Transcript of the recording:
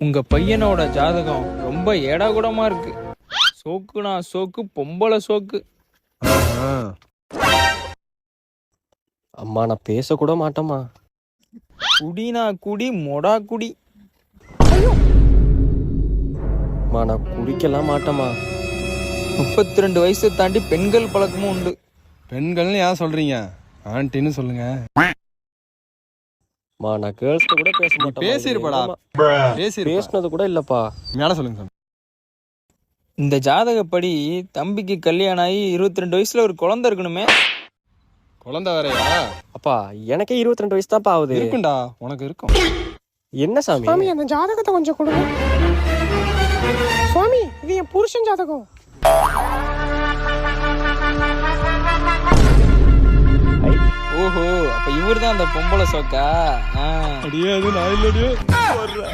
உங்க பையனோட ஜாதகம் ரொம்ப ஏடாகுடமா இருக்கு. சோக்குனா சோக்கு, பொம்பளை சோக்கு. அம்மா நான் பேசக்கூட மாட்டேம்மா. குடினா குடி, மொடா குடி. அம்மா நான் குடிக்கலாம் மாட்டேம்மா. 32 வயசை தாண்டி பெண்கள் பழக்கமும் உண்டு. பெண்கள்னு ஏன் சொல்றீங்க? ஆன்ட்டின்னு சொல்லுங்க. மா நான் கேர்ள்ஸ் கூட பேச மாட்டேன். பேசிருப்படா. பேசினது கூட இல்லப்பா. மேல சொல்லுங்க சார். இந்த ஜாதகப்படி தம்பிக்கு கல்யாணம் ஆகி 22 வயசுல ஒரு குழந்தை இருக்கணுமே. குழந்தை வேறையா? அப்பா எனக்கே 22 வயசு தான்ப்பா ஆகுது. இருக்குண்டா, உனக்கு இருக்கும். என்ன சாமி? சுவாமி அந்த ஜாதகத்தை கொஞ்சம் கொடுங்க சுவாமி. இது என் புருஷன் ஜாதகம். ஓஹோ, அப்ப இவர்தான் அந்த பொம்பளை சோக்கா. அடியே அது நான் இல்லடியே.